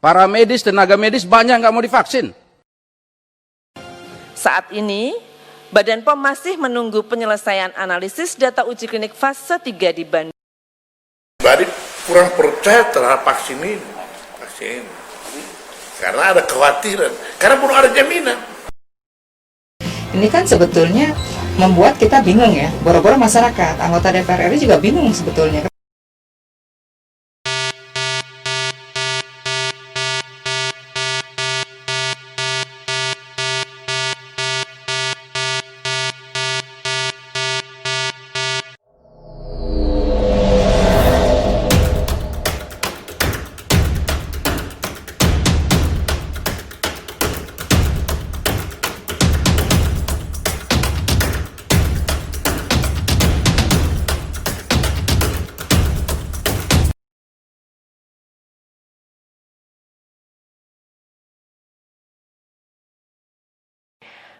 Para medis, tenaga medis banyak nggak mau divaksin. Saat ini, Badan POM masih menunggu penyelesaian analisis data uji klinik fase 3 di Bandung. Jadi kurang percaya terhadap vaksin ini. Karena ada kekhawatiran, karena belum ada jaminan. Ini kan sebetulnya membuat kita bingung ya, boro-boro masyarakat, anggota DPR RI juga bingung sebetulnya.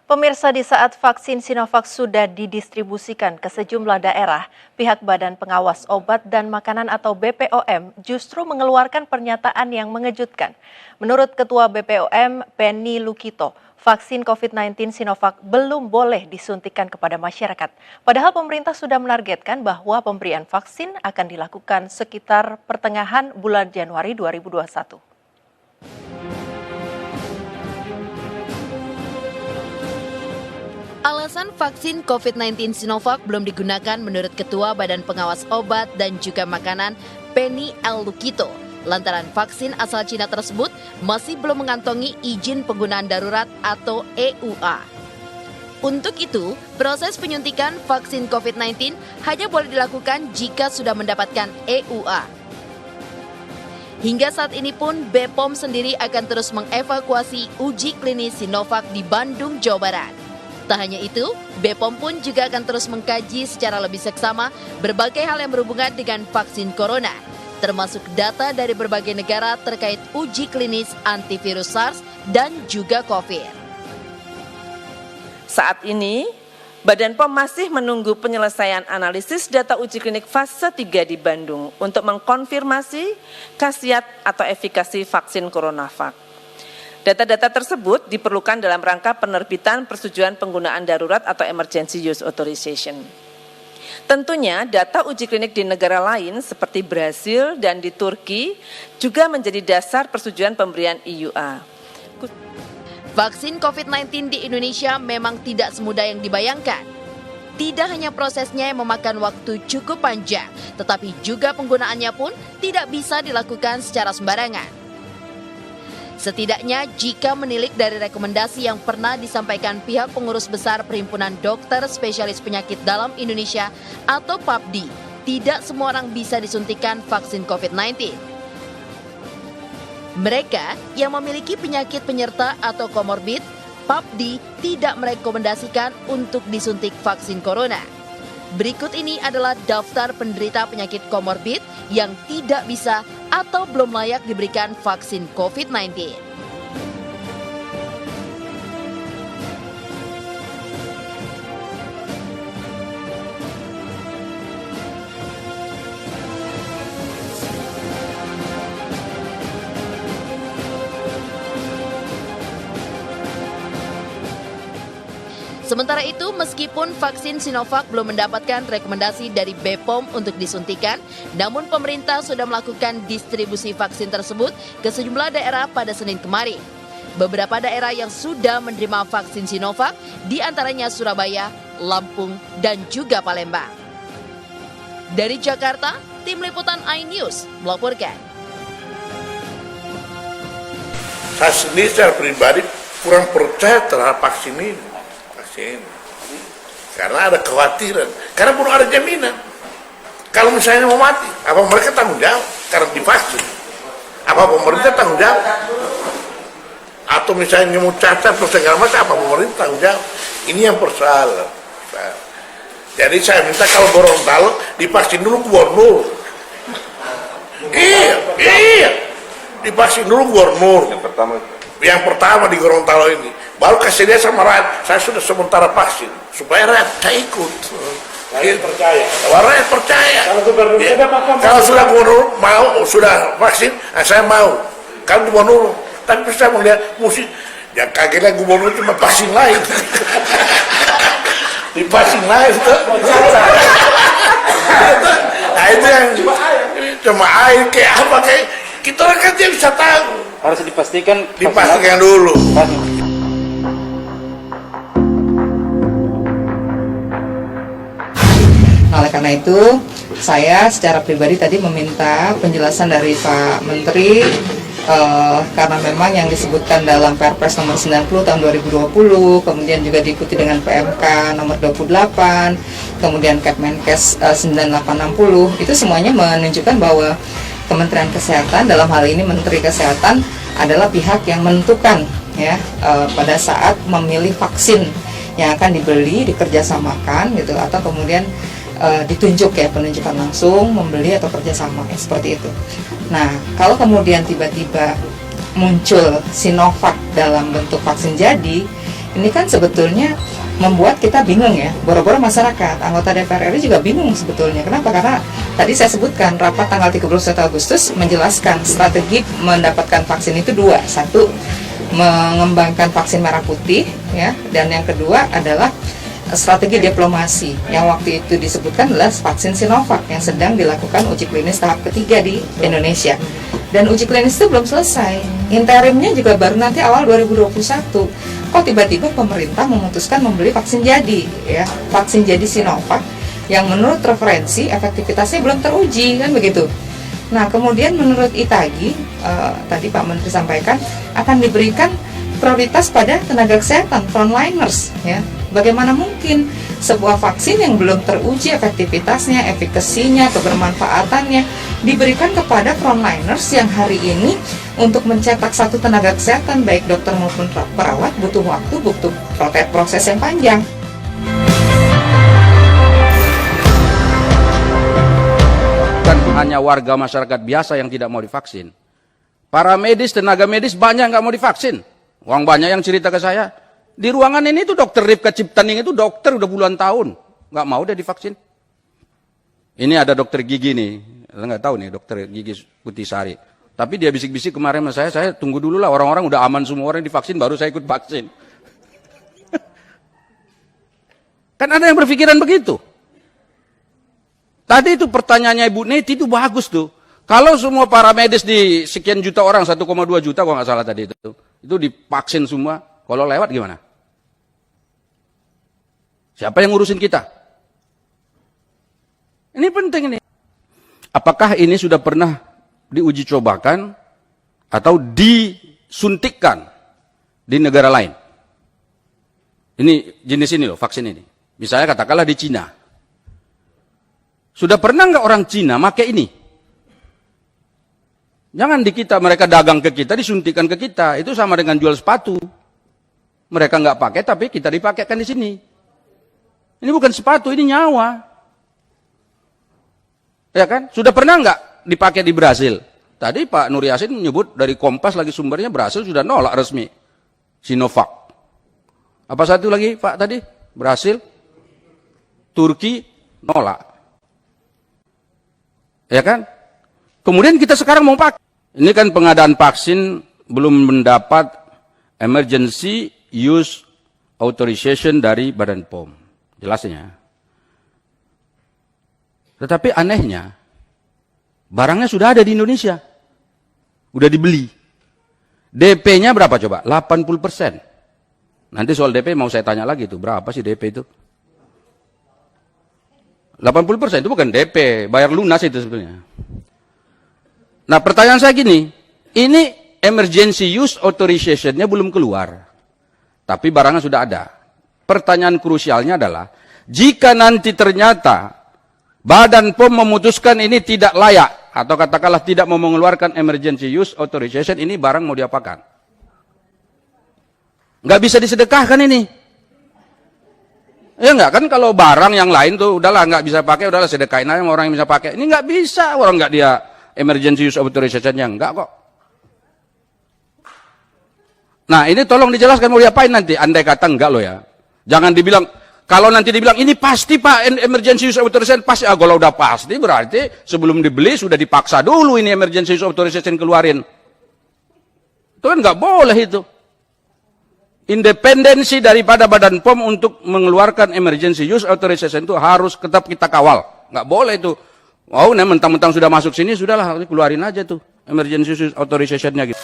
Pemirsa, di saat vaksin Sinovac sudah didistribusikan ke sejumlah daerah, pihak Badan Pengawas Obat dan Makanan atau BPOM justru mengeluarkan pernyataan yang mengejutkan. Menurut Ketua BPOM, Penny Lukito, vaksin COVID-19 Sinovac belum boleh disuntikan kepada masyarakat. Padahal pemerintah sudah menargetkan bahwa pemberian vaksin akan dilakukan sekitar pertengahan bulan Januari 2021. Alasan vaksin COVID-19 Sinovac belum digunakan menurut Ketua Badan Pengawas Obat dan juga Makanan, Penny L. Lukito, lantaran vaksin asal Cina tersebut masih belum mengantongi izin penggunaan darurat atau EUA. Untuk itu, proses penyuntikan vaksin COVID-19 hanya boleh dilakukan jika sudah mendapatkan EUA. Hingga saat ini pun, BPOM sendiri akan terus mengevakuasi uji klinis Sinovac di Bandung, Jawa Barat. Tak hanya itu, BPOM pun juga akan terus mengkaji secara lebih seksama berbagai hal yang berhubungan dengan vaksin corona, termasuk data dari berbagai negara terkait uji klinis antivirus SARS dan juga COVID. Saat ini, Badan POM masih menunggu penyelesaian analisis data uji klinik fase 3 di Bandung untuk mengkonfirmasi khasiat atau efikasi vaksin CoronaVac. Data-data tersebut diperlukan dalam rangka penerbitan persetujuan penggunaan darurat atau emergency use authorization. Tentunya data uji klinik di negara lain seperti Brasil dan di Turki juga menjadi dasar persetujuan pemberian EUA. Vaksin COVID-19 di Indonesia memang tidak semudah yang dibayangkan. Tidak hanya prosesnya yang memakan waktu cukup panjang, tetapi juga penggunaannya pun tidak bisa dilakukan secara sembarangan. Setidaknya jika menilik dari rekomendasi yang pernah disampaikan pihak pengurus besar Perhimpunan Dokter Spesialis Penyakit Dalam Indonesia atau PAPDI, tidak semua orang bisa disuntikan vaksin COVID-19. Mereka yang memiliki penyakit penyerta atau komorbid, PAPDI tidak merekomendasikan untuk disuntik vaksin corona. Berikut ini adalah daftar penderita penyakit komorbid yang tidak bisa atau belum layak diberikan vaksin COVID-19. Sementara itu, meskipun vaksin Sinovac belum mendapatkan rekomendasi dari BPOM untuk disuntikan, namun pemerintah sudah melakukan distribusi vaksin tersebut ke sejumlah daerah pada Senin kemarin. Beberapa daerah yang sudah menerima vaksin Sinovac, diantaranya Surabaya, Lampung, dan juga Palembang. Dari Jakarta, Tim Liputan iNews melaporkan. Saya sendiri secara pribadi kurang percaya terhadap vaksin ini. Karena ada kekhawatiran, karena belum ada jaminan. Kalau misalnya mau mati, apa mereka tanggung jawab karena divaksin? Apa pemerintah tanggung jawab? Atau misalnya mau cacat atau segala macam, apa pemerintah tanggung jawab? Ini yang persoalan. Jadi saya minta kalau Gorontalo divaksin dulu gubernur. Iya, divaksin dulu gubernur. Yang pertama di Gorontalo ini. Baru kasih dia sama rakyat, saya sudah sementara vaksin, supaya rakyat saya ikut. Rakyat percaya. Rakyat percaya. Kalau gubernur sudah mau, sudah vaksin, saya mau. Kan gubernur, tapi saya melihat musik, ya kagetlah gubernur cuma passing lain. Di passing lain tuh. Nah itu yang cuma air kayak apa kayak kita orang kan dia bisa tahu. Harus dipastikan Dulu. Oleh karena itu, saya secara pribadi tadi meminta penjelasan dari Pak Menteri karena memang yang disebutkan dalam Perpres nomor 90 tahun 2020, kemudian juga diikuti dengan PMK nomor 28, kemudian Kepmenkes 9860, itu semuanya menunjukkan bahwa Kementerian Kesehatan, dalam hal ini Menteri Kesehatan, adalah pihak yang menentukan ya pada saat memilih vaksin yang akan dibeli, dikerjasamakan gitu, atau kemudian ditunjuk ya, penunjukan langsung, membeli atau kerjasama ya, seperti itu. Nah, kalau kemudian tiba-tiba muncul Sinovac dalam bentuk vaksin jadi, ini kan sebetulnya membuat kita bingung ya, boro-boro masyarakat, anggota DPR RI juga bingung sebetulnya. Kenapa? Karena tadi saya sebutkan rapat tanggal 31 Agustus menjelaskan strategi mendapatkan vaksin itu dua. Satu, mengembangkan vaksin merah putih ya, dan yang kedua adalah strategi diplomasi yang waktu itu disebutkan adalah vaksin Sinovac yang sedang dilakukan uji klinis tahap ketiga di Indonesia. Dan uji klinis itu belum selesai. Interimnya juga baru nanti awal 2021. Kok tiba-tiba pemerintah memutuskan membeli vaksin jadi ya, vaksin jadi Sinovac yang menurut referensi efektivitasnya belum teruji kan begitu. Nah, kemudian menurut ITAGI tadi Pak Menteri sampaikan akan diberikan prioritas pada tenaga kesehatan frontliners ya. Bagaimana mungkin sebuah vaksin yang belum teruji efektivitasnya, efikasinya, kebermanfaatannya diberikan kepada frontliners yang hari ini untuk mencetak satu tenaga kesehatan baik dokter maupun perawat butuh waktu, butuh proses yang panjang. Bukan hanya warga masyarakat biasa yang tidak mau divaksin. Para medis, tenaga medis banyak nggak mau divaksin. Orang banyak yang cerita ke saya, di ruangan ini tuh dokter Rifka Ciptaning itu dokter udah puluhan tahun, nggak mau dia divaksin. Ini ada dokter gigi nih, nggak tahu nih dokter gigi Putisari. Tapi dia bisik-bisik kemarin sama saya tunggu dulu lah, orang-orang udah aman semua orang divaksin, baru saya ikut vaksin. Kan ada yang berpikiran begitu. Tadi itu pertanyaannya Ibu Neti itu bagus tuh. Kalau semua para medis di sekian juta orang, 1,2 juta kalau nggak salah tadi itu divaksin semua, kalau lewat gimana? Siapa yang ngurusin kita? Ini penting ini. Apakah ini sudah pernah diuji cobakan atau disuntikkan di negara lain? Ini jenis ini loh, vaksin ini. Misalnya katakanlah di Cina. Sudah pernah nggak orang Cina pakai ini? Jangan di kita, mereka dagang ke kita, disuntikan ke kita. Itu sama dengan jual sepatu. Mereka nggak pakai, tapi kita dipakaikan di sini. Ini bukan sepatu, ini nyawa. Ya kan? Sudah pernah nggak dipakai di Brasil? Tadi Pak Nur Yasin menyebut dari Kompas lagi sumbernya, Brasil sudah nolak resmi Sinovac. Apa satu lagi Pak tadi? Brasil, Turki nolak. Ya kan? Kemudian kita sekarang mau pakai. Ini kan pengadaan vaksin belum mendapat emergency use authorization dari Badan POM. Jelasnya. Tetapi anehnya, barangnya sudah ada di Indonesia. Udah dibeli. DP-nya berapa coba? 80%. Nanti soal DP mau saya tanya lagi tuh, berapa sih DP itu? 80% itu bukan DP, bayar lunas itu sebenarnya. Nah, pertanyaan saya gini, ini emergency use authorization-nya belum keluar. Tapi barangnya sudah ada. Pertanyaan krusialnya adalah, jika nanti ternyata Badan POM memutuskan ini tidak layak, atau katakanlah tidak mau mengeluarkan emergency use authorization, ini barang mau diapakan? Nggak bisa disedekahkan ini. Ya enggak, kan kalau barang yang lain tuh udahlah nggak bisa pakai, udahlah sedekahin aja sama orang yang bisa pakai. Ini nggak bisa, orang nggak dia emergency use authorization-nya enggak kok. Nah, ini tolong dijelaskan mau diapain nanti, andai kata enggak loh ya. Jangan dibilang, kalau nanti dibilang ini pasti Pak emergency use authorization pasti, kalau udah pasti berarti sebelum dibeli sudah dipaksa dulu ini emergency use authorization keluarin. Itu kan nggak boleh itu. Independensi daripada Badan POM untuk mengeluarkan emergency use authorization itu harus tetap kita kawal. Nggak boleh itu. Oh, nah mentang-mentang sudah masuk sini, sudahlah keluarin aja tuh emergency use authorization-nya gitu.